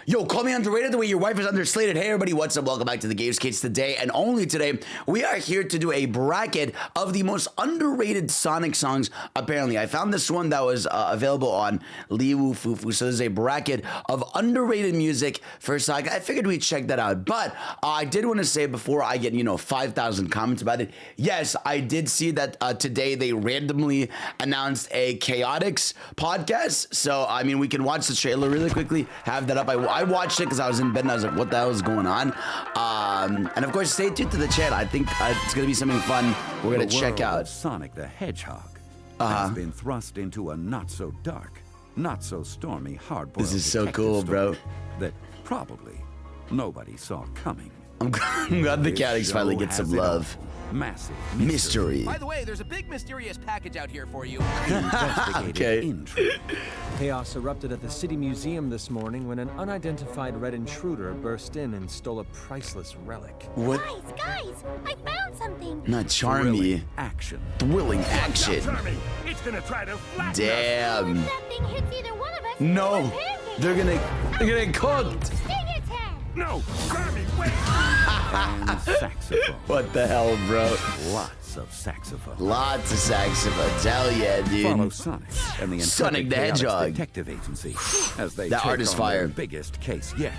Yo, call me underrated the way your wife is underslated. Hey, everybody, what's up? Welcome back to the Games Case. Today, and only today, we are here to do a bracket of the most underrated Sonic songs, apparently. I found this one that was available on Liwu Fufu, so there's a bracket of underrated music for Sonic. I figured we'd check that out, but I did want to say before I get, 5,000 comments about it, yes, I did see that today they randomly announced a Chaotix podcast, so, we can watch the trailer really quickly, have that up. I watched it because I was in bed and I was like, what the hell is going on? And of course, stay tuned to the chat. I think it's going to be something fun we're going to check out. Sonic the Hedgehog has been thrust into a not-so-dark, not-so-stormy, hard-boiled This is so cool, bro. That probably nobody saw coming. I'm glad the Chaotix finally gets some love. Massive mystery. By the way, there's a big mysterious package out here for you. Investigative intrigue. Chaos erupted at the City Museum this morning when an unidentified red intruder burst in and stole a priceless relic. What? Guys, I found something. Not Charmy. Action. Thrilling action. It's gonna try to flatten us. Damn. If that thing hits either one of us, No. we're pancakes. They're gonna get cooked. Sting attack. No, Charmy, wait. And saxophone. What the hell, bro? Lots of saxophone. Lots of saxophones. Hell yeah, Follow dude. Sonic and the Sonic intrepid the Chaotix Hedgehog. Detective Agency as they That take art is on fire. their biggest case yet.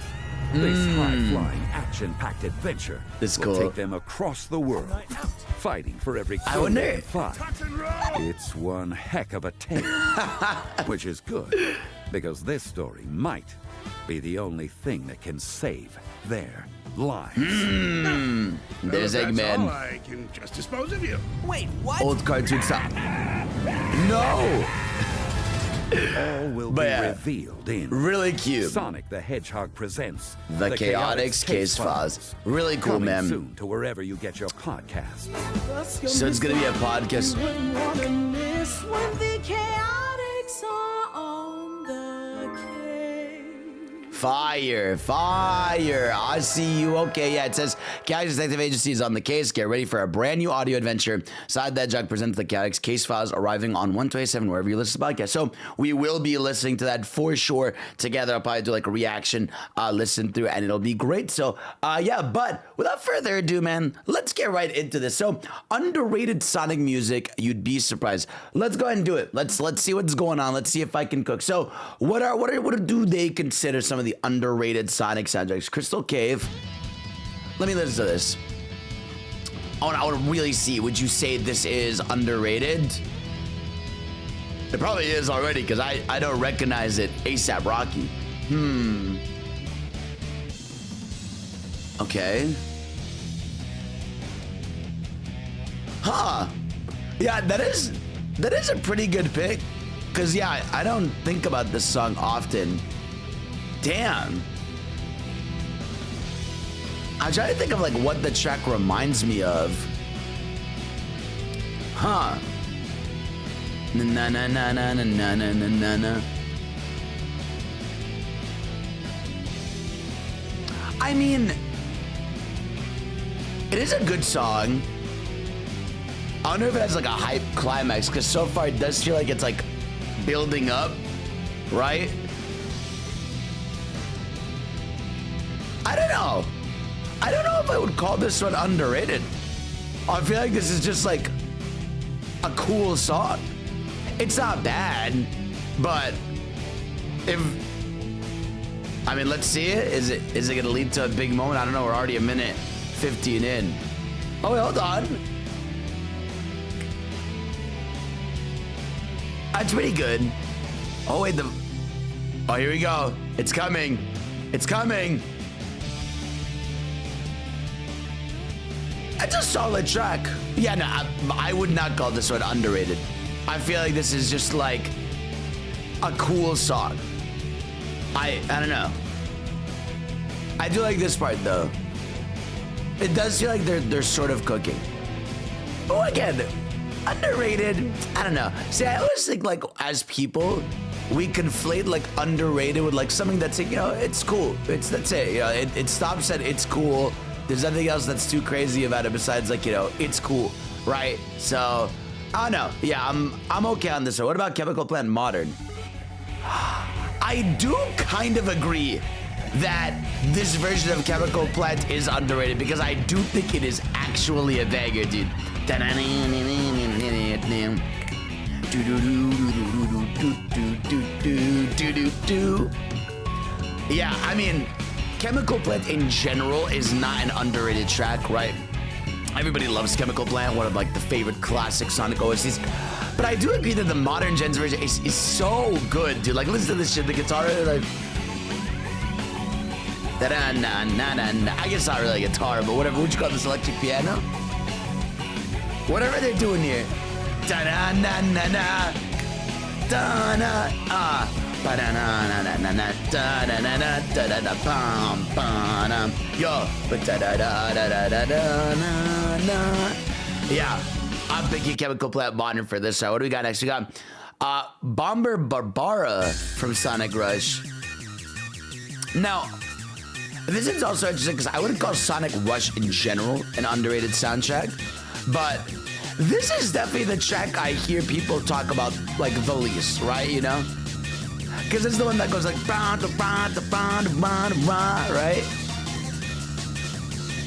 This high-flying, action-packed adventure This is will cool. take them across the world, fighting for every I wonder- they find. It's one heck of a tale, which is good, because this story might be the only thing that can save their lives. There's That's all, Eggman. I can just dispose of you. Wait, what? Old cartoon style. No. All will But be yeah, revealed in Really cute. Sonic the Hedgehog presents The Chaotix Case Files. Really cool, Coming man. soon to wherever you get your podcasts. So it's gonna be a podcast. Fire. I see you. Okay, yeah, it says Chaotix Detective Agency is on the case. Get ready for a brand new audio adventure. Side the Hedgehog presents the Chaotix Case Files, arriving on 127 wherever you listen to podcasts. So we will be listening to that for sure together. I'll probably do like a reaction, listen through, and it'll be great. So yeah, but without further ado, man, let's get right into this. So underrated Sonic music, you'd be surprised. Let's go ahead and do it. Let's see what's going on. Let's see if I can cook. So what do they consider some of the underrated Sonic soundtracks? Crystal Cave. Let me listen to this. I want to really see. Would you say this is underrated? It probably is already because I don't recognize it. ASAP Rocky. Okay. Huh. Yeah, that is a pretty good pick. Because, yeah, I don't think about this song often. Damn. I'm trying to think of like what the track reminds me of. Huh. Na na na na na na na na na. I mean, it is a good song. I wonder if it has like a hype climax, because so far it does feel like it's like building up, right? I don't know. I don't know if I would call this one underrated. I feel like this is just like a cool song. It's not bad, but let's see it. Is it gonna lead to a big moment? I don't know. We're already a minute 15 in. Oh, wait, hold on. That's pretty good. Oh wait, oh, here we go. It's coming. It's coming. It's a solid track. Yeah, no, I would not call this one underrated. I feel like this is just like a cool song. I don't know. I do like this part though. It does feel like they're sort of cooking. But again, underrated, I don't know. See, I always think like as people, we conflate like underrated with like something that's like, it's cool. That's it. It stops at it's cool. There's nothing else that's too crazy about it besides like, it's cool, right? So, I don't know. Yeah, I'm okay on this one. What about Chemical Plant Modern? I do kind of agree that this version of Chemical Plant is underrated because I do think it is actually a banger, dude. Yeah, I mean, Chemical Plant in general is not an underrated track, right? Everybody loves Chemical Plant, one of like the favorite classic Sonic OSTs. But I do agree that the modern gen's version is so good, dude. Like, listen to this shit. The guitar, like, I guess not really a guitar, but whatever. Would you call this, electric piano? Whatever they're doing here. Da na na na na, da na ba da na na na na da na na na da da da bam bam yo ba da da da da da da na na. Yeah, I'm picking Chemical Plant Modern for this. So what do we got next? We got Bomber Barbara from Sonic Rush. Now, this is also interesting because I wouldn't call Sonic Rush in general an underrated soundtrack, but this is definitely the track I hear people talk about like the least, right? You know? Because it's the one that goes like, right?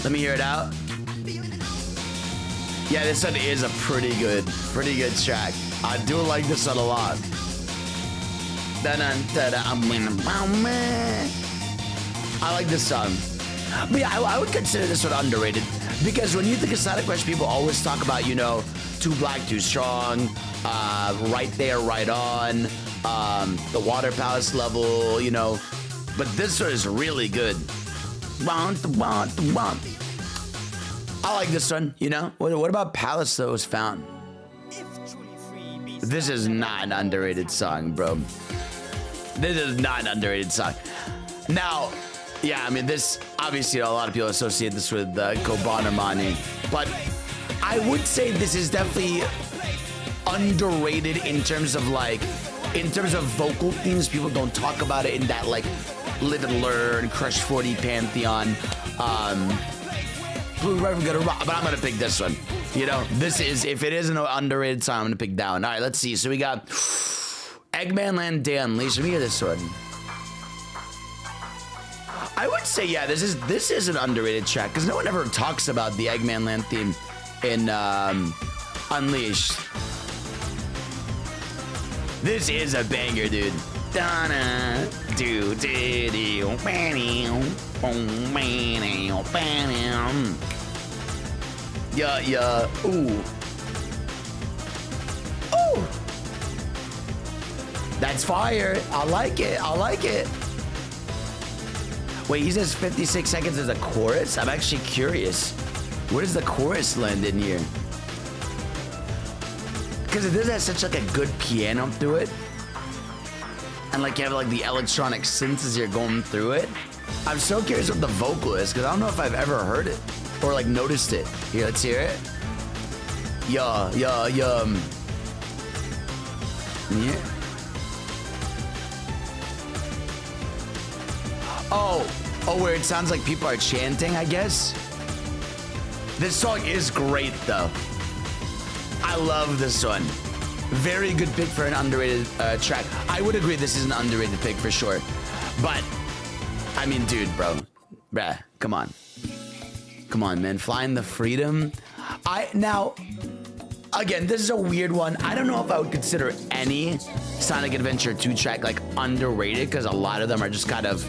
Let me hear it out. Yeah, this one is a pretty good track. I do like this one a lot. I like this song. But yeah, I would consider this one underrated because when you think of Sonic Rush, people always talk about, you know, Too Black, Too Strong, Right There, Right On, the Water Palace level, you know. But this one is really good. I like this one, you know. What about Palace that was found? This is not an underrated song, bro. This is not an underrated song. Now, yeah, I mean, this, obviously, a lot of people associate this with Kobanemani, but I would say this is definitely underrated in terms of vocal themes. People don't talk about it in that, like, Live and Learn, Crush 40 pantheon. Blue River gonna rock, but I'm gonna pick this one. You know, this is, if it is an underrated song, I'm gonna pick that one. All right, let's see. So we got Eggman Land Day Unleashed. Let me hear this one. I would say, yeah, this is an underrated track because no one ever talks about the Eggman Land theme in Unleashed. This is a banger, dude. Donna, do do do, yeah, ooh, ooh, that's fire. I like it. Wait, he says 56 seconds as a chorus? I'm actually curious. Where does the chorus land in here? Because it does have such like a good piano through it. And like you have like the electronic synths as you're going through it. I'm so curious what the vocal is because I don't know if I've ever heard it or like noticed it. Here, let's hear it. Yeah. Yeah. Oh, where it sounds like people are chanting, I guess. This song is great, though. I love this one. Very good pick for an underrated track. I would agree this is an underrated pick for sure. But, I mean, dude, bruh, come on. Come on, man. Flying the Freedom. Now, again, this is a weird one. I don't know if I would consider any Sonic Adventure 2 track, like, underrated, because a lot of them are just kind of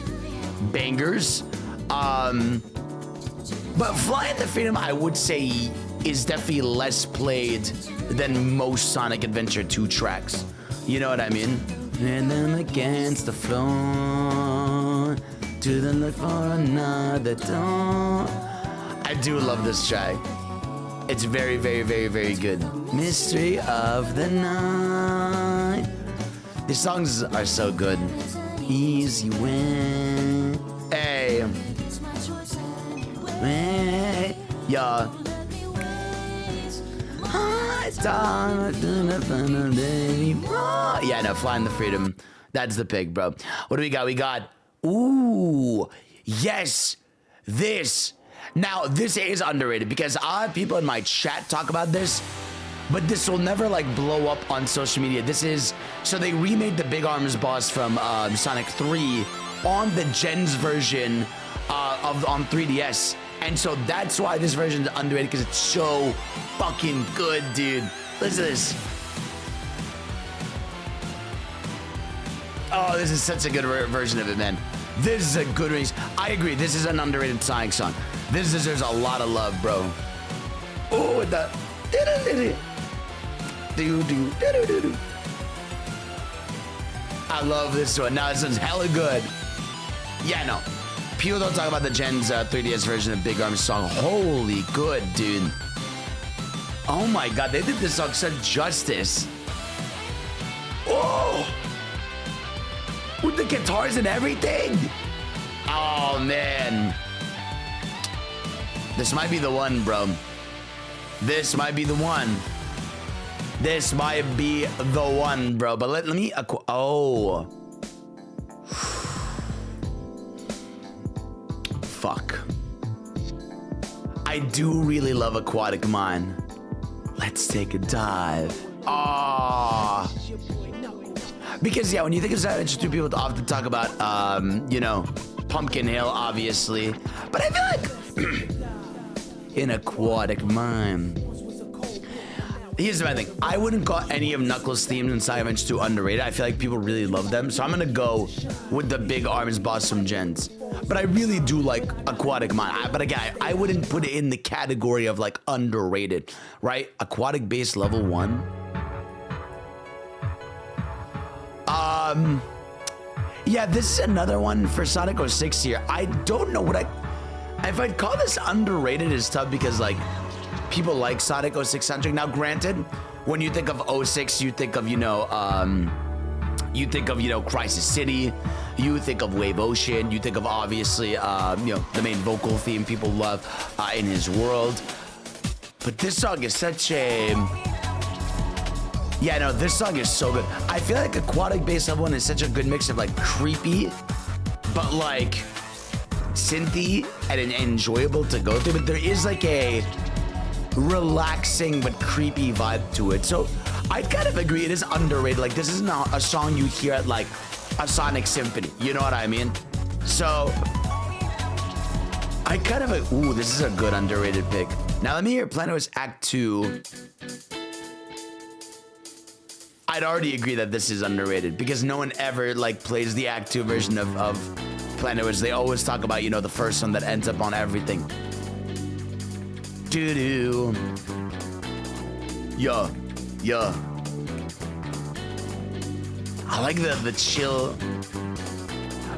bangers. But Flying the Freedom, I would say, is definitely less played than most Sonic Adventure 2 tracks. You know what I mean? And then against the floor, to the look for another door. I do love this track. It's very, very, very, very good. Mystery of the Night. These songs are so good. Easy win. Hey. Hey. Yeah. Yeah, no, Flying the Freedom. That's the pick, bro. What do we got? We got, ooh, yes, this. Now, this is underrated because I have people in my chat talk about this, but this will never like blow up on social media. This is, so they remade the Big Arms boss from Sonic 3 on the Gens version on 3DS. And so that's why this version is underrated, because it's so fucking good, dude. Listen to this. Oh, this is such a good version of it, man. This is a good release. I agree. This is an underrated Sonic song. This deserves a lot of love, bro. Oh, with the... I love this one. Now, this one's hella good. Yeah, no. People don't talk about the Gens 3DS version of Big Arm's song. Holy good, dude. Oh my god, they did this song such justice. Oh! With the guitars and everything. Oh, man. This might be the one, bro. This might be the one. This might be the one, bro. But let me... Oh. Fuck. I do really love Aquatic Mine. Let's take a dive. Ah. Because, yeah, when you think of Savage 2, people often talk about, you know, Pumpkin Hill, obviously. But I feel like in Aquatic Mine. Here's my thing. I wouldn't call any of Knuckles' themes in Sonic Adventure 2 underrated. I feel like people really love them. So I'm going to go with the Big Arms boss from Gens. But I really do like Aquatic Mine. But again, I wouldn't put it in the category of like underrated, right? Aquatic Base Level 1. Yeah, this is another one for Sonic 06 here. I don't know what if I'd call this underrated is tough because like people like Sonic 06 soundtrack. Now, granted, when you think of 06, you think of, you know, Crisis City, you think of Wave Ocean, you think of obviously, you know, the main vocal theme people love in his world. But this song is such a... Yeah, no, this song is so good. I feel like Aquatic Base Level 1 is such a good mix of like creepy, but like synthy and enjoyable to go through. But there is like a relaxing but creepy vibe to it. So I kind of agree it is underrated. Like this isn't a song you hear at like a Sonic Symphony. You know what I mean? So I kind of, ooh, this is a good underrated pick. Now let me hear Planet Oasis Act 2. I'd already agree that this is underrated because no one ever like plays the Act 2 version of Planet Oasis. They always talk about, you know, the first one that ends up on everything. Doo-doo. Yeah. Yeah. I like the chill,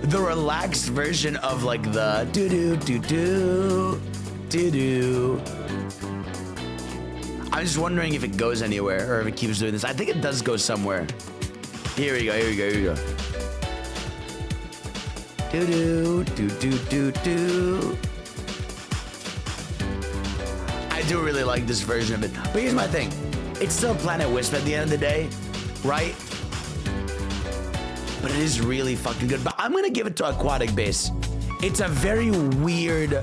the relaxed version of like the doo-doo, doo-doo, doo-doo. I'm just wondering if it goes anywhere or if it keeps doing this. I think it does go somewhere. Here we go, here we go, here we go. Doo-doo, doo-doo-doo-doo. I do really like this version of it. But here's my thing. It's still Planet Wisp at the end of the day, right? But it is really fucking good. But I'm gonna give it to Aquatic Base. It's a very weird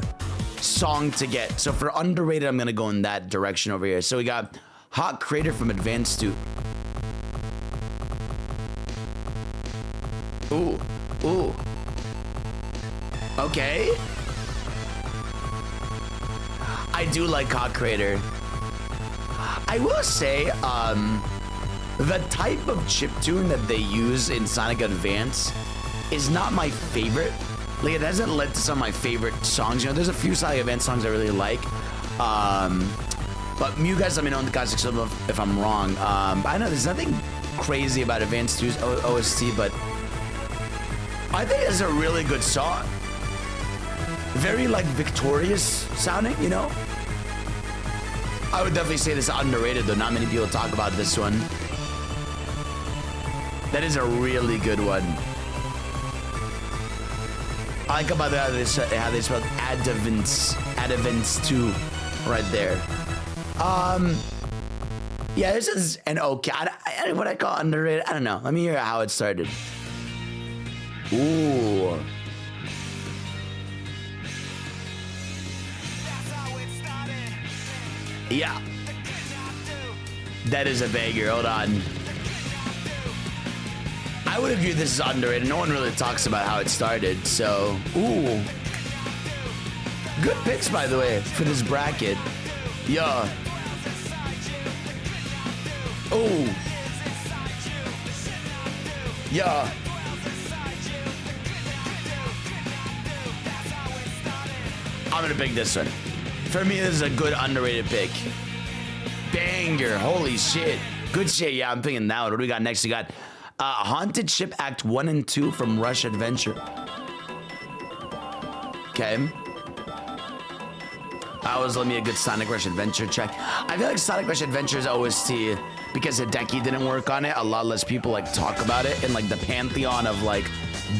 song to get. So for underrated, I'm gonna go in that direction over here. So we got Hot Crater from Advanced 2. Ooh, ooh. Okay. I do like Hot Crater. I will say, the type of chiptune that they use in Sonic Advance is not my favorite. Like, it hasn't led to some of my favorite songs. You know, there's a few Sonic Advance songs I really like. But you guys let me know in the comments section if I'm wrong. I know there's nothing crazy about Advance 2's OST, but I think it's a really good song. Very, like, victorious sounding, you know? I would definitely say this is underrated, though. Not many people talk about this one. That is a really good one. I like about how they spelled Advance 2 right there. Yeah, this is an okay. What I call underrated, I don't know. Let me hear how it started. Ooh. Yeah. That is a banger. Hold on. I would agree this is underrated. No one really talks about how it started, so... Ooh. Good picks, by the way, for this bracket. Yeah. Ooh. Yeah. I'm gonna pick this one. For me, this is a good underrated pick. Banger. Holy shit. Good shit. Yeah, I'm picking that one. What do we got next? We got Haunted Ship Act 1 and 2 from Rush Adventure. Okay. Always let me a good Sonic Rush Adventure track. I feel like Sonic Rush Adventure's OST, because Hideki didn't work on it, a lot less people like talk about it in like the pantheon of like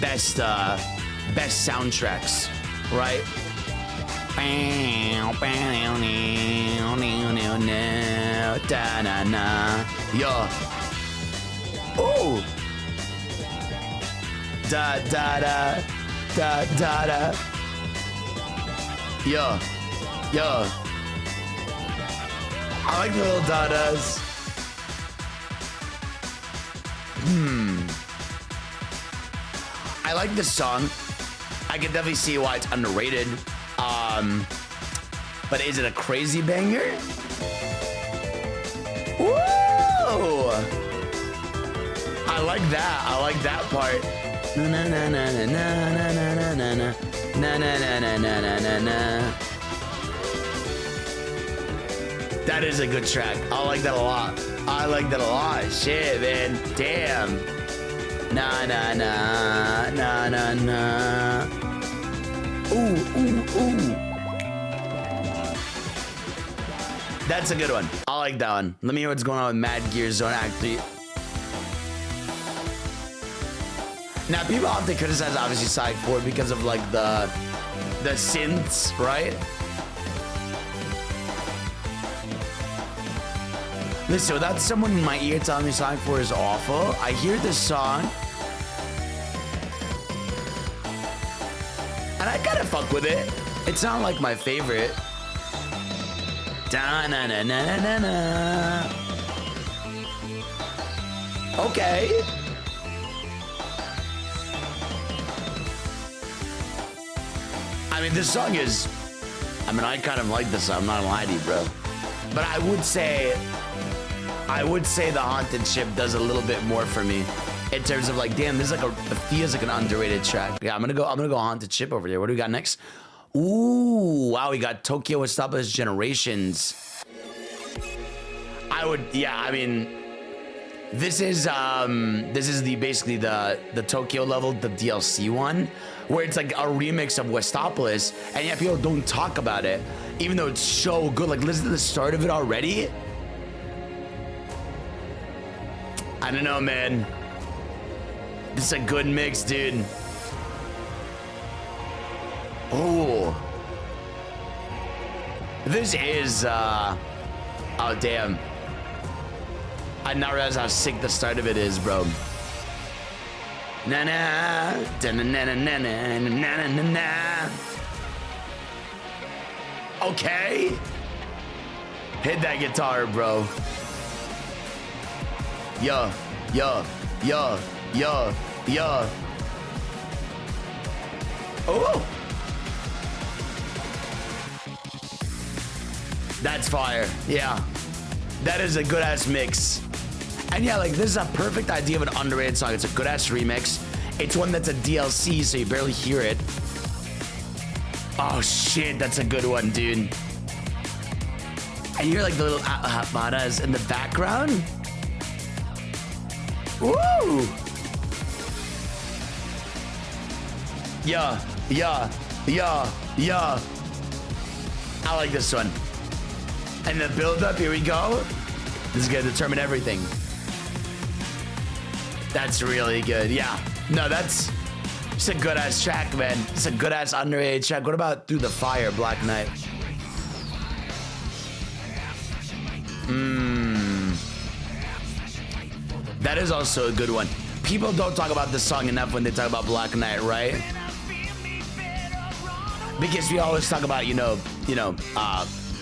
best soundtracks, right? Yeah. Oh. Da da da da da da. Yeah. Yeah. I like the little da-das. I like this song. I can definitely see why it's underrated. But is it a crazy banger? Whoa! I like that. I like that part. Na na na na na na na na na na na na na na na. That is a good track. I like that a lot. I like that a lot. Shit, man. Damn. Na na na na na na. Ooh, ooh, ooh. That's a good one. I like that one. Let me hear what's going on with Mad Gear Zone Act 3. Now, people often criticize, obviously, Sonic 4 because of, like, the synths, right? Listen, without someone in my ear telling me Sonic 4 is awful, I hear this song, and I kind of fuck with it. It's not, like, my favorite. Da-na-na-na-na-na. Okay. I mean, this song is... I mean, I kind of like this song. I'm not gonna lie to you, bro. But I would say the Haunted Ship does a little bit more for me in terms of like, damn, this is like it feels like an underrated track. Yeah, I'm gonna go Haunted Ship over there. What do we got next? Ooh, wow, we got Tokyo Established Generations. I mean, this is basically the Tokyo level, the DLC one, where it's like a remix of Westopolis, and yet people don't talk about it, even though it's so good. Like, listen to the start of it already. I don't know, man. This is a good mix, dude. Oh. This is, oh, damn. I did not realize how sick the start of it is, bro. Na-na, da-na-na-na-na-na-na-na-na. Okay. Hit that guitar, bro. Yo, yo, yo, yo, yo. Oh. That's fire. Yeah. That is a good ass mix. And yeah, like, this is a perfect idea of an underrated song. It's a good ass remix. It's one that's a DLC, so you barely hear it. Oh shit, that's a good one, dude. And you hear like the little badas in the background. Woo! Yeah, yeah, yeah, yeah. I like this one. And the build up, here we go. This is gonna determine everything. That's really good. Yeah. No, it's a good ass track, man. It's a good ass underrated track. What about Through the Fire, Black Knight? That is also a good one. People don't talk about this song enough when they talk about Black Knight, right? Because we always talk about,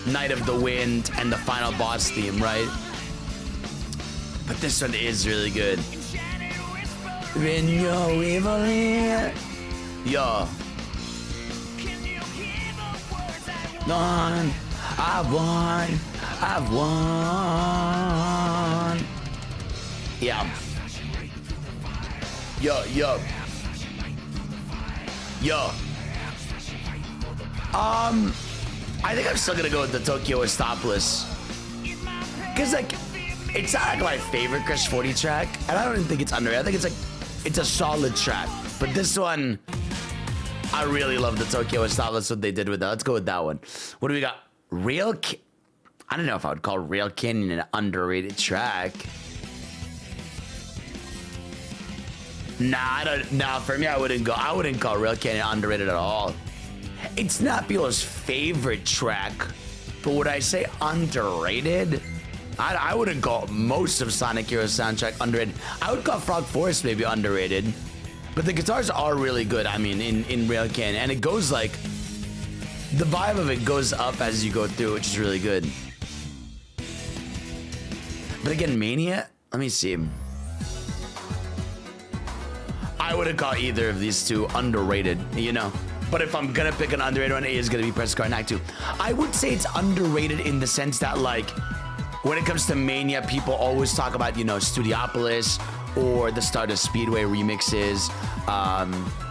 Night of the Wind and the final boss theme, right? But this one is really good. When you're evil here. Yo. Won. I've won. I've won. Yeah. Yo. I think I'm still gonna go with the Tokyo Estopolis. Cause like, it's not like my favorite Crush 40 track, and I don't even think it's underrated. I think it's like, it's a solid track. But this one, I really love the Tokyo Estopolis, what they did with that. Let's go with that one. What do we got? I don't know if I would call Rail Canyon an underrated track. Nah, for me, I wouldn't call Rail Canyon underrated at all. It's not people's favorite track, but would I say underrated? I wouldn't call most of Sonic Heroes soundtrack underrated. I would call Frog Forest maybe underrated, but the guitars are really good. I mean, in Rail Canyon, and it goes like, the vibe of it goes up as you go through, which is really good. But again, Mania, let me see. I wouldn't call either of these two underrated, you know? But if I'm gonna pick an underrated one, it is gonna be Press Card Act 2. I would say it's underrated in the sense that, like, when it comes to Mania, people always talk about, you know, Studiopolis or the Stardust Speedway remixes,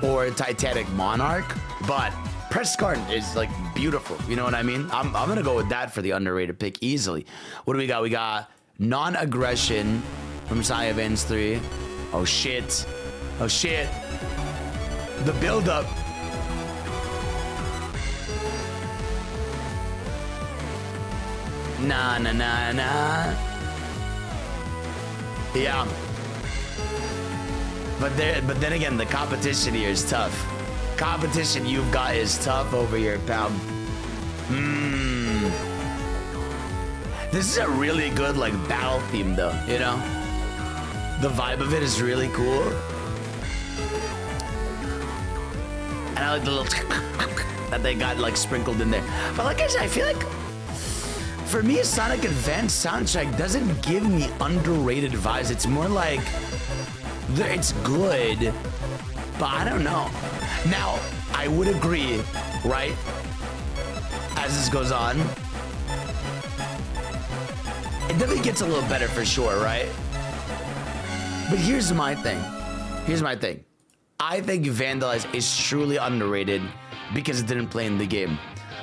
or Titanic Monarch. But Press Card is, like, beautiful. You know what I mean? I'm gonna go with that for the underrated pick easily. What do we got? We got Non-Aggression from Sonic Advance 3. Oh, shit. Oh, shit. The build-up. Nah. Yeah. But then again, the competition here is tough. Competition you've got is tough over here, pal. This is a really good, like, battle theme, though, you know? The vibe of it is really cool. And I like the little that they got, like, sprinkled in there. But like I said, I feel like, for me, Sonic Advance soundtrack doesn't give me underrated vibes. It's more like, it's good, but I don't know. Now, I would agree, right? As this goes on, it definitely gets a little better for sure, right? But here's my thing. I think Vandalize is truly underrated because it didn't play in the game.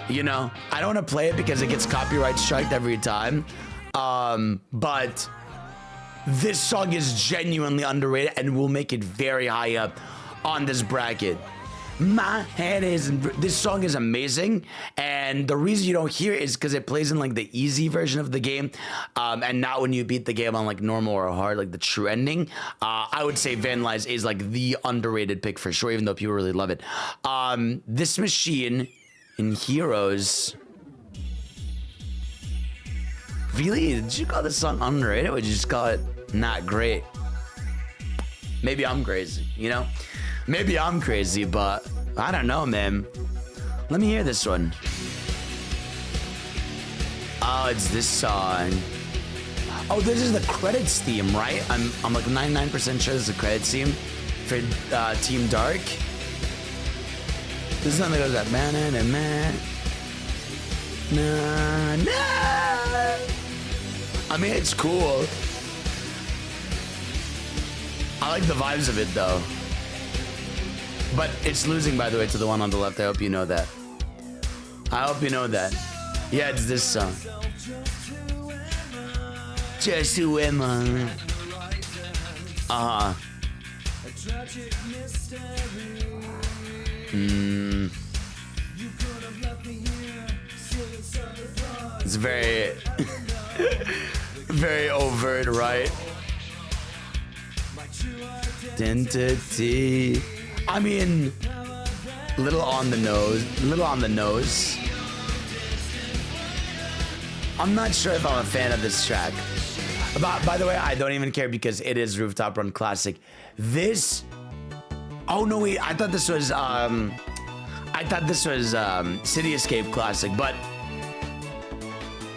You know, I don't want to play it because it gets copyright striked every time. But this song is genuinely underrated and will make it very high up on this bracket. This song is amazing, and the reason you don't hear it is because it plays in, like, the easy version of the game, and not when you beat the game on, like, normal or hard, like the true ending. I would say Vandalize is, like, the underrated pick for sure, even though people really love it. This Machine in Heroes. Really? Did you call this song underrated, or would you just call it not great? Maybe I'm crazy, you know? Maybe I'm crazy, but I don't know, man. Let me hear this one. Oh, it's this song. Oh, this is the credits theme, right? I'm like 99% sure this is the credits theme for Team Dark. This is something that goes like, man, nah. I mean, it's cool. I like the vibes of it, though. But it's losing, by the way, to the one on the left. I hope you know that. Yeah, it's this song. Just who am I? It's very, very overt, right? Identity. I mean, little on the nose. I'm not sure if I'm a fan of this track. By the way, I don't even care because it is Rooftop Run Classic. This, oh no, wait, I thought this was City Escape Classic, but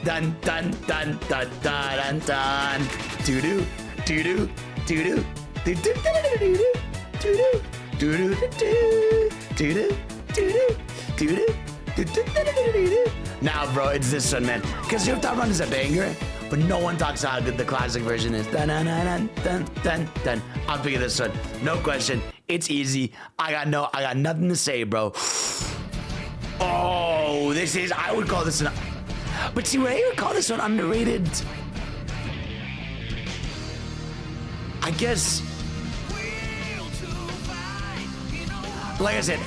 dun dun dun dun dun dun dun doo doo doo doo doo doo Now, bro, it's this one, man. Because Your Thought Run is a banger, but no one talks about how good the classic version is. Dun, dun, dun, dun, dun, dun. I'm picking this one. No question. It's easy. I got nothing to say, bro. Oh, I would call this but see, would I even call this one underrated? I guess, like I said,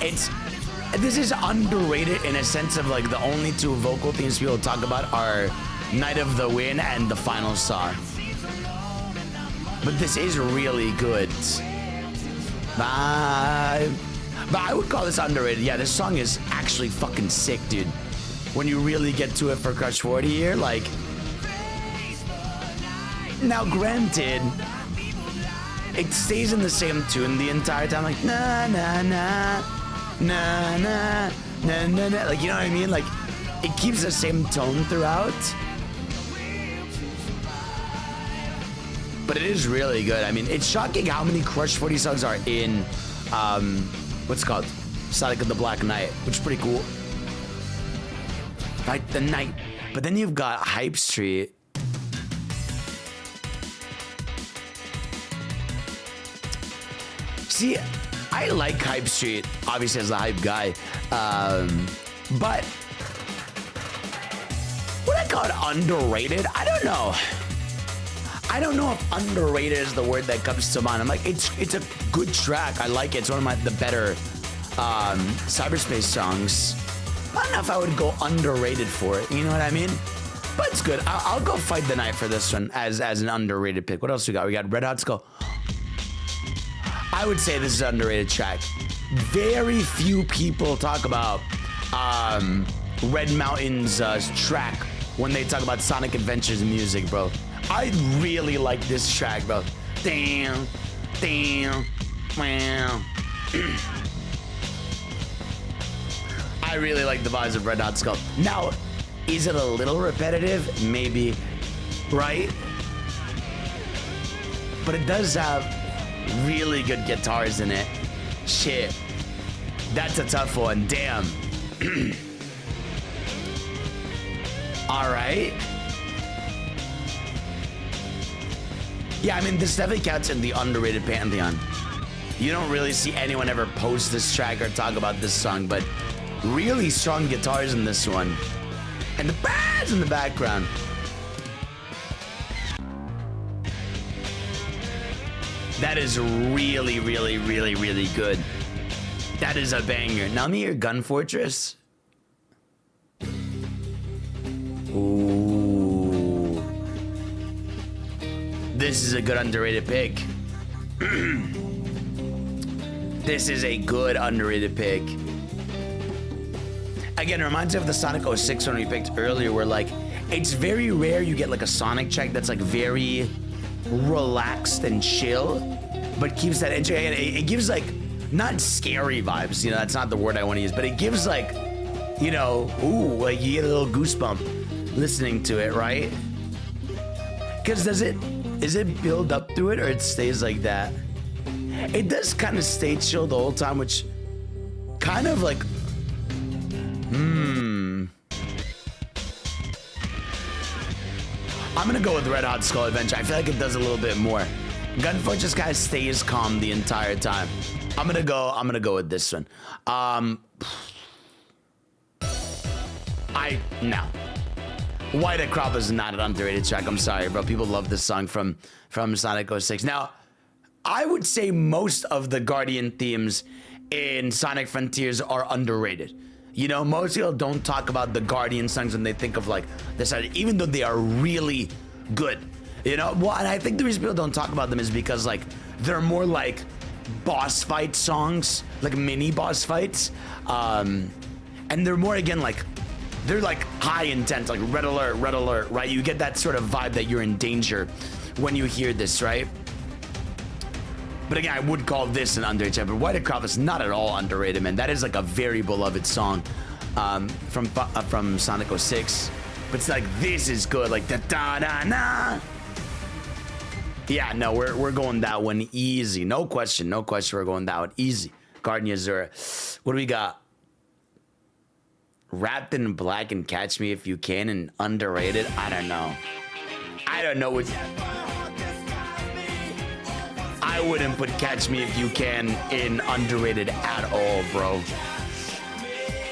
this is underrated in a sense of like the only two vocal themes people talk about are Night of the Wind and the final song. But this is really good. But I would call this underrated. Yeah, this song is actually fucking sick, dude. When you really get to it for Crush 40 here, like... Now, granted, it stays in the same tune the entire time, like na na na na na na na na, like, you know what I mean? Like, it keeps the same tone throughout. But it is really good. I mean, it's shocking how many Crush 40 songs are in, what's it called? Sonic of the Black Knight, which is pretty cool. Fight the Night. But then you've got Hype Street. See, I like Hype Street, obviously as a hype guy, but would I call it underrated? I don't know. I don't know if underrated is the word that comes to mind. I'm like, it's a good track. I like it. It's one of the better cyberspace songs. I don't know if I would go underrated for it. You know what I mean? But it's good. I'll go Fight the Night for this one as an underrated pick. What else we got? We got Red Hot Skull. I would say this is an underrated track. Very few people talk about Red Mountain's track when they talk about Sonic Adventures music, bro. I really like this track, bro. Damn, damn, wow. I really like the vibes of Red Hot Skull. Now, is it a little repetitive? Maybe, right? But it does have really good guitars in it. Shit. That's a tough one. Damn. All right. Yeah, I mean, this definitely counts in the underrated pantheon. You don't really see anyone ever post this track or talk about this song, but really strong guitars in this one. And the bass in the background. That is really, really, really, really good. That is a banger. Now, me, your Gun Fortress. Ooh. This is a good underrated pick. This is a good underrated pick. Again, it reminds me of the Sonic 06 one we picked earlier, where like, it's very rare you get like a Sonic track that's like very relaxed and chill, but keeps that edge. It gives like, not scary vibes, you know, that's not the word I want to use, but it gives like, you know, ooh, like you get a little goosebump listening to it, right? Because is it build up to it or it stays like that? It does kind of stay chill the whole time, which kind of like, I'm gonna go with Red Hot Skull Adventure. I feel like it does a little bit more. Gun Fortress kind of stays calm the entire time. I'm gonna go with this one. No. White Acropolis is not an underrated track. I'm sorry, bro. People love this song from Sonic 06. Now, I would say most of the Guardian themes in Sonic Frontiers are underrated. You know, most people don't talk about the Guardian songs when they think of like this, even though they are really good. You know, well, and I think the reason people don't talk about them is because like they're more like boss fight songs, like mini boss fights, and they're more again like they're like high intense, like red alert, right? You get that sort of vibe that you're in danger when you hear this, right? But again, I would call this an underrated track, but White Acropolis is not at all underrated, man. That is like a very beloved song from Sonic 06. But it's like, this is good, like da da da na. Yeah, no, we're going that one easy. No question, no question. We're going that one easy. Garden Azura. What do we got? Wrapped in Black and Catch Me If You Can and underrated. I don't know. I don't know what. I wouldn't put Catch Me If You Can in underrated at all, bro.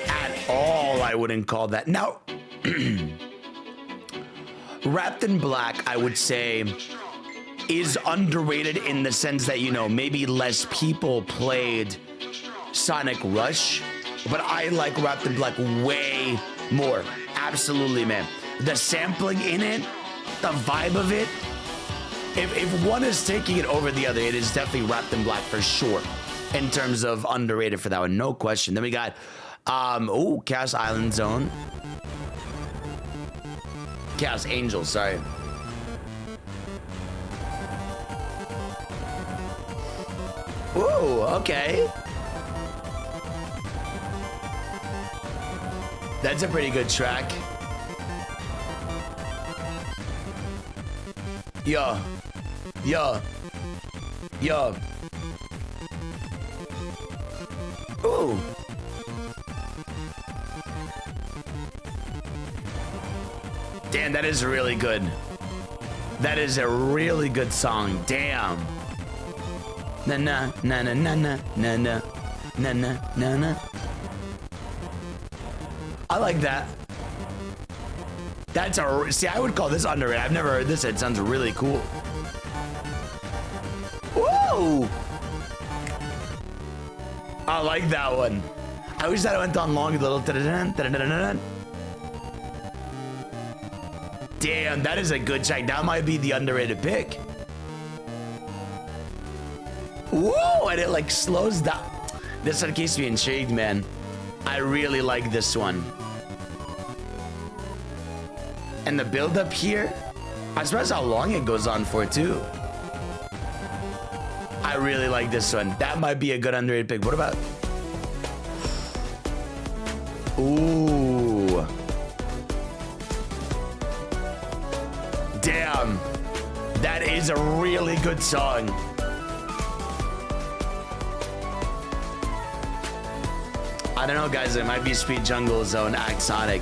At all, I wouldn't call that. Now, Wrapped in Black, I would say, is underrated in the sense that, you know, maybe less people played Sonic Rush, but I like Wrapped in Black way more. Absolutely, man. The sampling in it, the vibe of it, if one is taking it over the other, it is definitely Wrapped in Black for sure in terms of underrated for that one, no question. Then we got, Chaos Island Zone. Chaos Angels, sorry. Ooh, okay. That's a pretty good track. Yeah. Yeah. Yeah. Ooh. Damn, that is really good. That is a really good song. Damn. Na na na na na na na na na na na na. I like that. That's a see. I would call this underrated. I've never heard this. It sounds really cool. Whoa! I like that one. I wish that it went on long. Little. Damn, that is a good track. That might be the underrated pick. Whoa! And it like slows down. This one keeps me intrigued, man. I really like this one. And the build up here, I'm surprised how long it goes on for too. I really like this one. That might be a good underrated pick. What about? Ooh. Damn. That is a really good song. I don't know, guys. It might be Speed Jungle Zone Axonic.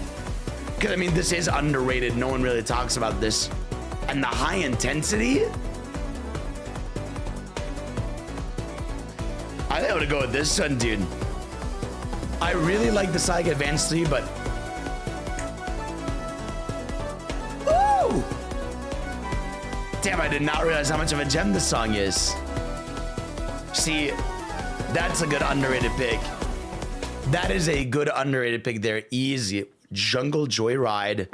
Because, I mean, this is underrated. No one really talks about this. And the high intensity? I think I'm going to go with this one, dude. I really like the Sonic Advance 3, but... Woo! Damn, I did not realize how much of a gem this song is. See, that's a good underrated pick. That is a good underrated pick there. Easy. Jungle Joyride.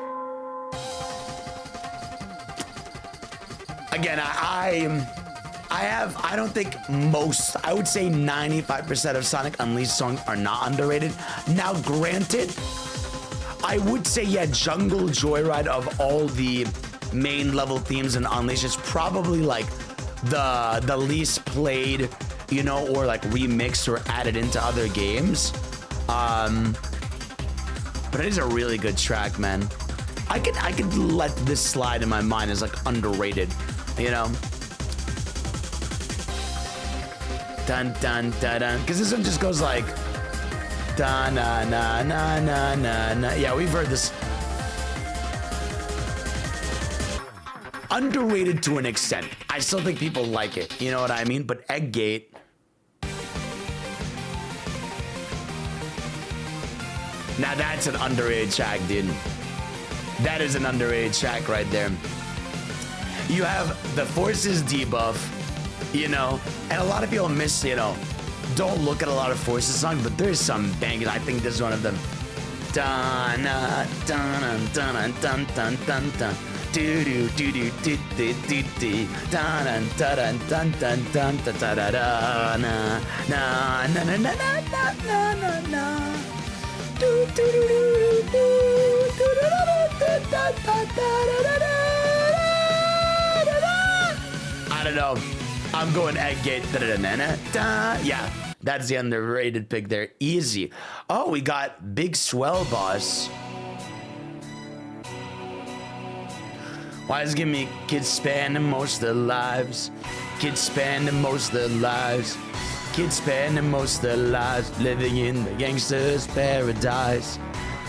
Again, I don't think most, I would say 95% of Sonic Unleashed songs are not underrated. Now, granted, I would say, yeah, Jungle Joyride of all the main level themes in Unleashed is probably like the least played, you know, or like remixed or added into other games. But it is a really good track, man. I could let this slide in my mind as like underrated, you know? Dun dun dun dun. Because this one just goes like da na na na na na na. Yeah, we've heard this. Underrated to an extent. I still think people like it. You know what I mean? But Egg Gate. Now that's an underrated track, dude. That is an underrated track right there. You have the Forces debuff, you know, and a lot of people miss, you know, don't look at a lot of Forces songs, but there's some bangers. I think this is one of them. Dun dun dun dun dun dun dun dun. Do do do do do do do do. Dun dun dun dun dun dun da da da na na na na na na na na na. I don't know. I'm going Egg Gate. Yeah, that's the underrated pick there. Easy. Oh, we got Big Swell Boss. Why is it giving me kids spending most of their lives? Kids spending most of their lives. Kids spending most of their lives living in the gangster's paradise.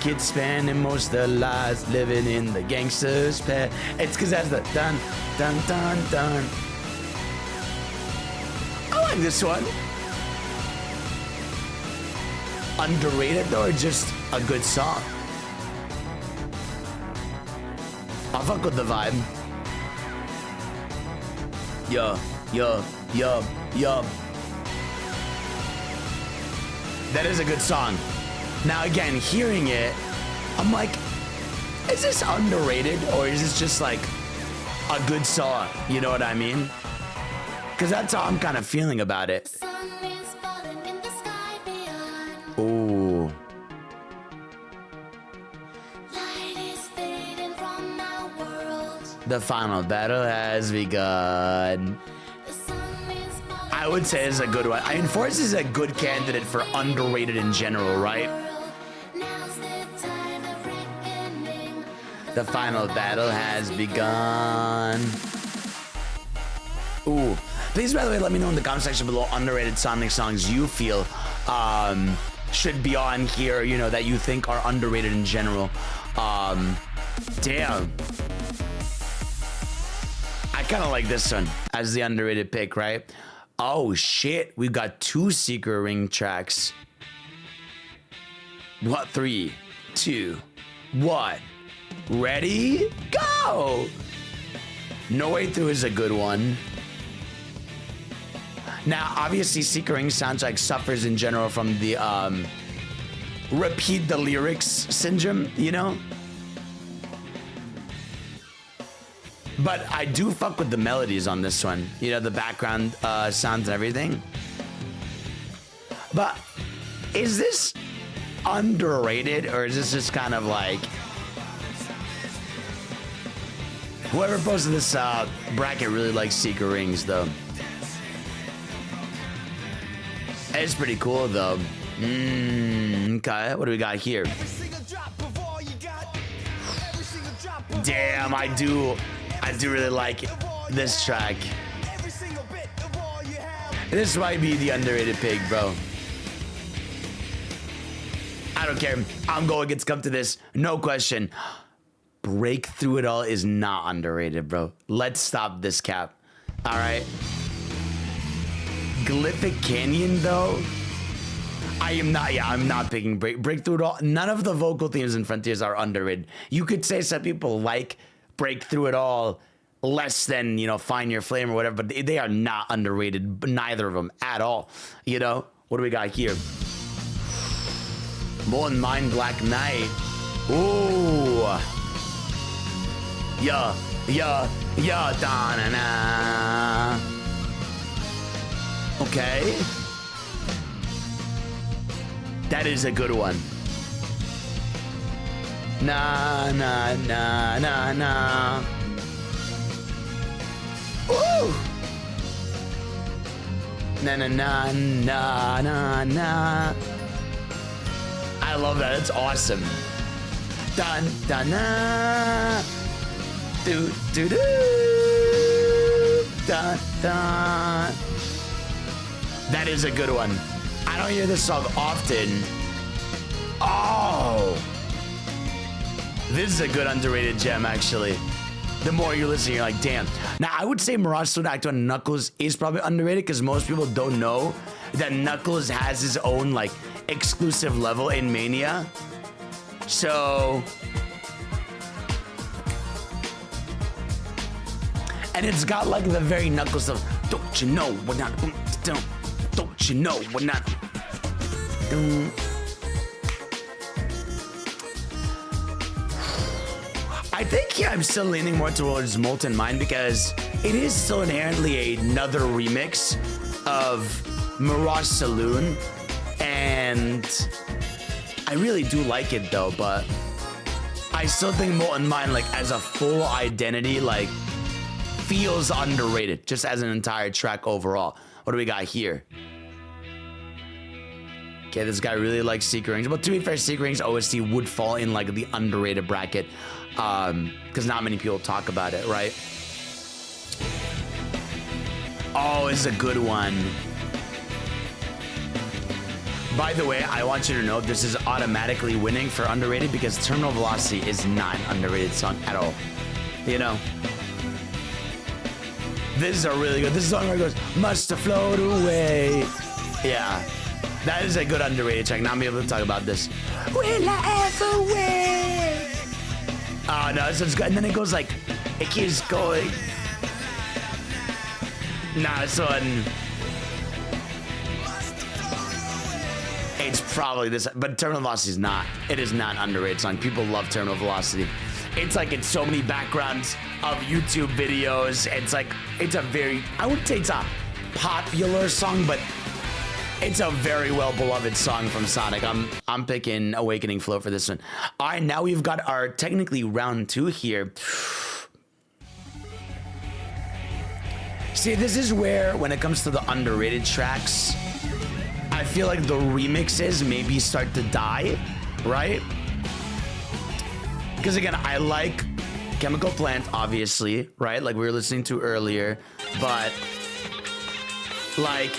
Kids spending most of their lives living in the gangster's paradise. It's because that's the dun, dun, dun, dun. I like this one. Underrated though, or just a good song? I fuck with the vibe. Yo. That is a good song. Now again, hearing it, I'm like, is this underrated or is this just like a good song? You know what I mean? Because that's how I'm kind of feeling about it. Ooh. The final battle has begun. I would say it's a good one. I mean, Forrest is a good candidate for underrated in general, right? The final battle has begun. Ooh. Please, by the way, let me know in the comment section below underrated Sonic songs you feel should be on here, you know, that you think are underrated in general. Damn. I kind of like this one as the underrated pick, right? Oh, shit. We've got 2 Secret Ring tracks. What? 3, 2, 1. Ready? Go! No Way Through is a good one. Now, obviously, Secret Ring soundtrack suffers in general from the repeat the lyrics syndrome, you know? But I do fuck with the melodies on this one. You know, the background sounds and everything. But is this underrated or is this just kind of like... Whoever posted this bracket really likes Secret Rings, though. It's pretty cool, though. Okay, what do we got here? Damn, I do really like this track. This might be the underrated pick, bro. I don't care. I'm going against Come to This. No question. Break Through It All is not underrated, bro. Let's stop this cap. All right. Glyphic Canyon, though. I'm not picking Break Through It All. None of the vocal themes in Frontiers are underrated. You could say some people like Break Through It All less than, you know, Find Your Flame or whatever, but they are not underrated, but neither of them at all. You know? What do we got here? Molten Mind, Black Knight. Ooh. Yeah, da-na-na. Okay. That is a good one. Na na na na na. Ooh. Na na na na na na. I love that. It's awesome. Dun dun na. Do do do. Dun dun. That is a good one. I don't hear this song often. Oh. This is a good underrated gem, actually. The more you listen, you're like, damn. Now, I would say Mirage Sword Act 1 Knuckles is probably underrated because most people don't know that Knuckles has his own, like, exclusive level in Mania. So... And it's got, like, the very Knuckles of, don't you know we're not... Don't you know we're not... I think I'm still leaning more towards Molten Mind because it is still inherently another remix of Mirage Saloon, and I really do like it though, but I still think Molten Mind, like, as a full identity, like, feels underrated just as an entire track overall. What do we got here? Okay, this guy really likes Secret Rings. But to be fair, Secret Rings OST would fall in like the underrated bracket because not many people talk about it, right? Oh, it's a good one. By the way, I want you to know this is automatically winning for underrated because Terminal Velocity is not an underrated song at all. You know? This is a really good, this is a song where it goes, must have float away. Yeah. That is a good underrated track. Not be able to talk about this. Will I ever win? Oh, no, it's good. And then it goes like, it keeps going. Nah, this one. It's probably this, but Terminal Velocity is not. It is not an underrated song. People love Terminal Velocity. It's like in so many backgrounds of YouTube videos. It's like, it's a very, I wouldn't say it's a popular song, but it's a very well beloved song from Sonic. I'm picking Awakening Flow for this one. All right, now we've got our technically round 2 here. See, this is where, when it comes to the underrated tracks, I feel like the remixes maybe start to die, right? Because again, I like Chemical Plant, obviously, right? Like we were listening to earlier, but like,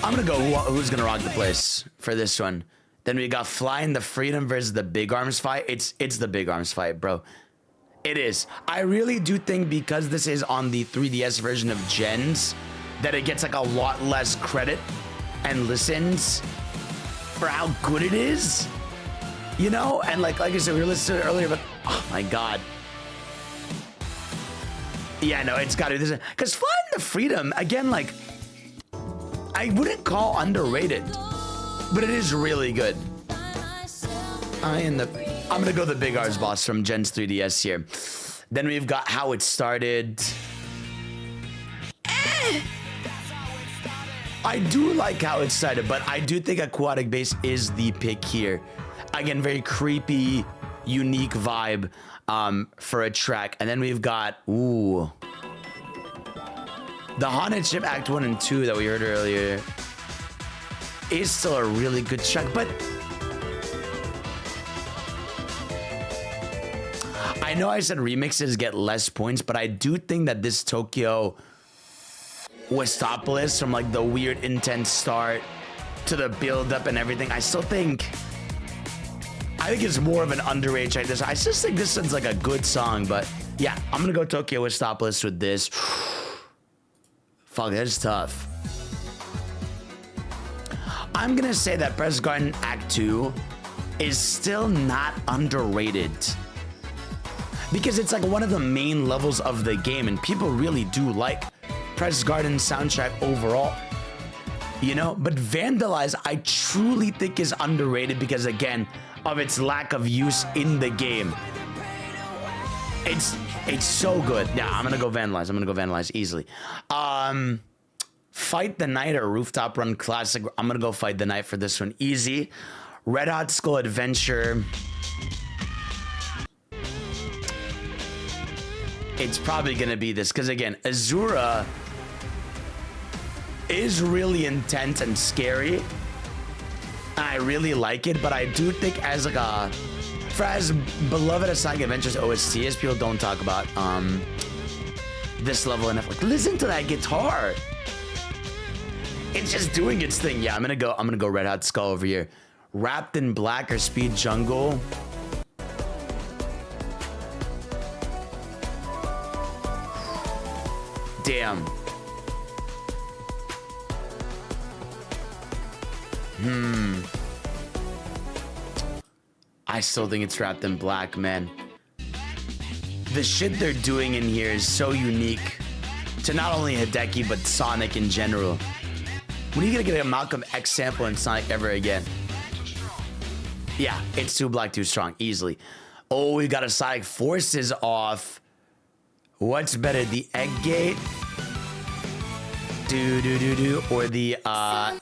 I'm gonna go Who's Gonna Rock the Place for this one. Then we got Flying the Freedom versus the Big Arms fight. It's the Big Arms fight, bro. It is. I really do think because this is on the 3DS version of Gens, that it gets like a lot less credit and listens for how good it is, you know? And like I said, we were listening to it earlier, but oh my God. Yeah, no, it's gotta be this. Because Flying the Freedom, again, like, I wouldn't call underrated, but it is really good. I'm gonna go the Big R's Boss from Gen's 3DS here. Then we've got How It Started. I do like How It Started, but I do think Aquatic Bass is the pick here. Again, very creepy, unique vibe for a track. And then we've got, ooh, the Haunted Ship Act 1 and 2 that we heard earlier is still a really good track, but I know I said remixes get less points, but I do think that this Tokyo Westopolis, from like the weird intense start to the build up and everything, I think it's more of an underrated track. I just think this one's like a good song, but yeah, I'm gonna go Tokyo Westopolis with this. Fuck, that's tough. I'm gonna say that Press Garden Act 2 is still not underrated because it's like one of the main levels of the game and people really do like Press Garden soundtrack overall, you know? But Vandalize, I truly think is underrated because again, of its lack of use in the game. It's so good. Yeah, I'm gonna go Vandalize easily. Fight the Night or Rooftop Run Classic. I'm gonna go Fight the Night for this one. Easy. Red Hot Skull Adventure. It's probably gonna be this because again, Azura is really intense and scary. I really like it, but I do think as like for as beloved as Sonic Adventures OST is, people don't talk about this level enough. Like, listen to that guitar. It's just doing its thing. Yeah, I'm gonna go Red Hot Skull over here. Wrapped in Black or Speed Jungle. Damn. I still think it's Wrapped in Black, man. The shit they're doing in here is so unique to not only Hideki, but Sonic in general. When are you gonna get a Malcolm X sample in Sonic ever again? Yeah, it's Too Black, Too Strong, easily. Oh, we got a Sonic Forces off. What's better, the Egg Gate? Or the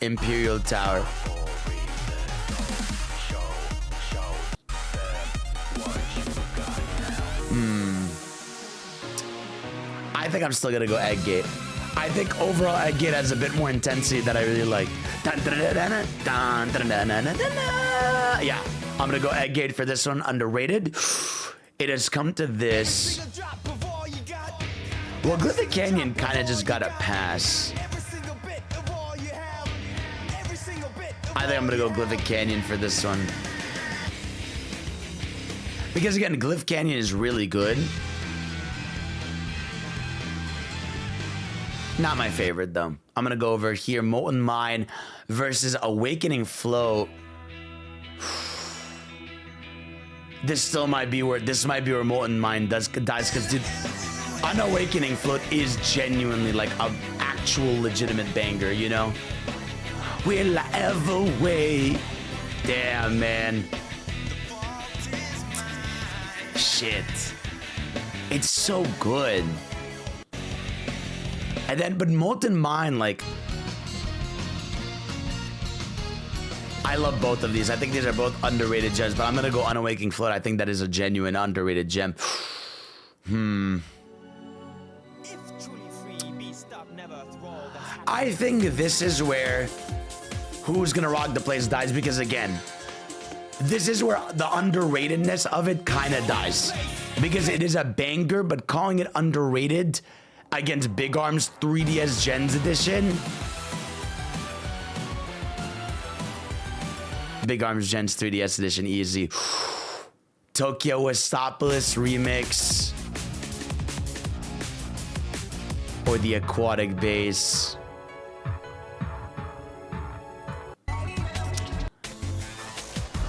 Imperial Tower? I think I'm still gonna go Egg Gate. I think overall Egg Gate has a bit more intensity that I really like. Yeah, I'm gonna go Egg Gate for this one. Underrated. It has come to this. Well, Glyphic Canyon kind of just got a pass. I think I'm gonna go Glyphic Canyon for this one. Because again, Glyph Canyon is really good. Not my favorite though. I'm gonna go over here. Molten Mine versus Awakening Float. This still might be where Molten Mine dies, because dude, Unawakening Float is genuinely like an actual legitimate banger, you know? Will I ever wait? Damn, man. Shit. It's so good. And then, but Molten Mine, like, I love both of these. I think these are both underrated gems, but I'm gonna go Unawakening Float. I think that is a genuine underrated gem. I think this is where who's gonna rock the place dies, because again, this is where the underratedness of it kind of dies, because it is a banger, but calling it underrated against Big Arm's 3DS Gens Edition. Big Arms Gens 3DS Edition, easy. Tokyo Westopolis Remix. Or the Aquatic Base.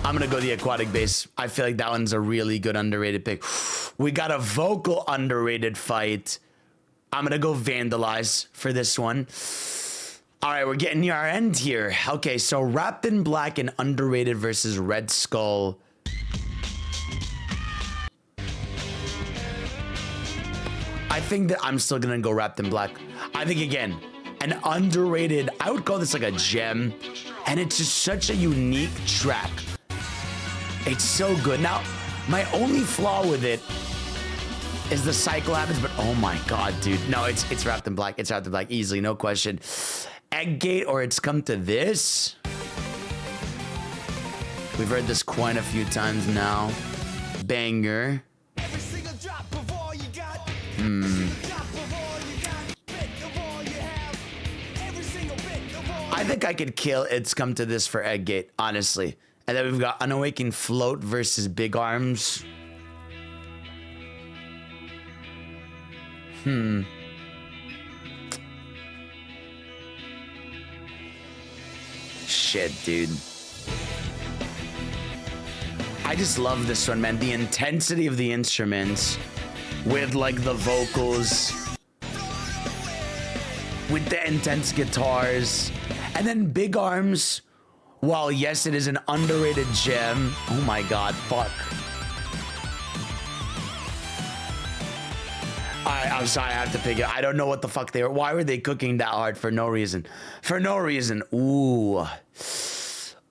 I'm gonna go the Aquatic Base. I feel like that one's a really good underrated pick. We got a vocal underrated fight. I'm gonna go Vandalize for this one. All right, we're getting near our end here. Okay, so Wrapped in Black and underrated versus Red Skull. I think that I'm still gonna go Wrapped in Black. I think again, an underrated, I would call this like a gem, and it's just such a unique track. It's so good. Now, my only flaw with it is the cycle happens, but oh my god, dude. No, it's Wrapped in Black. It's Wrapped in Black, easily, no question. Egg Gate, or it's come to this. We've heard this quite a few times now. Banger. I think I could kill It's Come to This for Egg Gate, honestly. And then we've got Unawakened Float versus Big Arms. Shit, dude. I just love this one, man. The intensity of the instruments with like the vocals, with the intense guitars, and then Big Arms. While yes, it is an underrated gem. Oh my god, fuck. I'm sorry, I have to pick it. I don't know what the fuck they were. Why were they cooking that hard for no reason? For no reason. Ooh.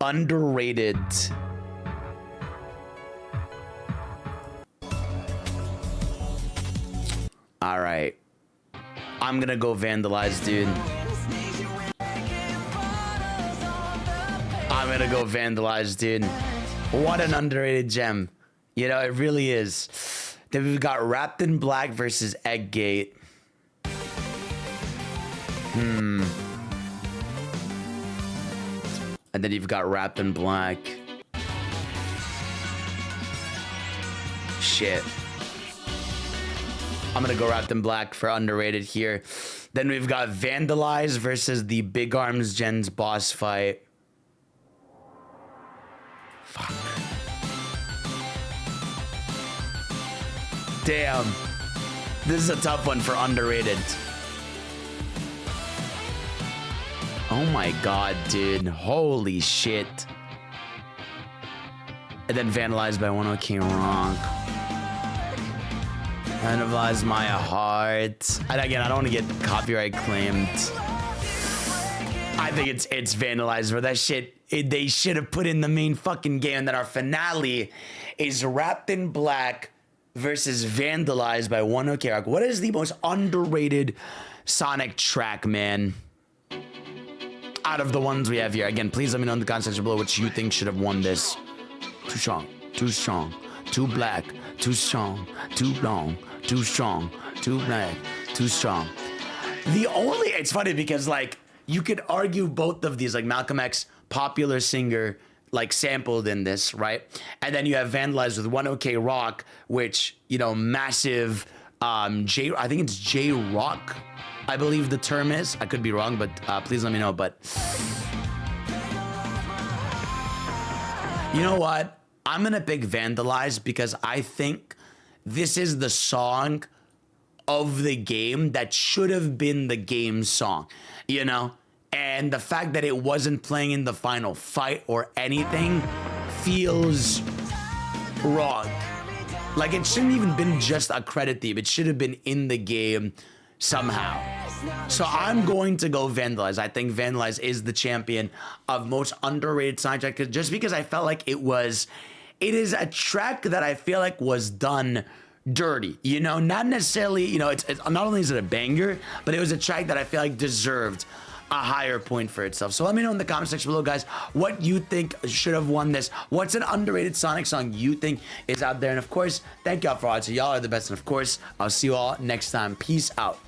Underrated. All right. I'm gonna go Vandalize, dude. I'm gonna go Vandalize, dude. What an underrated gem. You know, it really is. Then we've got Wrapped in Black versus Egg Gate. And then you've got Wrapped in Black. Shit. I'm gonna go Wrapped in Black for underrated here. Then we've got Vandalize versus the Big Arms Gens boss fight. Fuck. Damn. This is a tough one for underrated. Oh my god, dude. Holy shit. And then Vandalized by One OK Rock. Vandalize My Heart. And again, I don't want to get copyright claimed. I think it's Vandalized for that shit. They should have put in the main fucking game that our finale is Wrapped in Black versus Vandalized by One OK Rock. What is the most underrated Sonic track, man. Out of the ones we have here. Again, please let me know in the comment section below which you think should have won this. Too strong, too strong, too black, too strong, too long, too strong, too black, too strong. It's funny because like you could argue both of these, like Malcolm X, popular singer, like sampled in this, right? And then you have Vandalized with 1OK Rock, which, you know, massive I think it's J Rock, I believe the term is. I could be wrong, but please let me know. But you know what? I'm gonna pick Vandalize because I think this is the song of the game that should have been the game song, you know? And the fact that it wasn't playing in the final fight or anything feels wrong. Like, it shouldn't even been just a credit theme. It should have been in the game somehow. So I'm going to go Vandalize. I think Vandalize is the champion of most underrated soundtrack, just because I felt like it is a track that I feel like was done dirty, you know, not necessarily, you know, it's not only is it a banger, but it was a track that I feel like deserved a higher point for itself. So let me know in the comment section below, guys, what you think should have won this. What's an underrated Sonic song you think is out there? And of course, thank y'all for watching. Y'all are the best. And of course, I'll see you all next time. Peace out.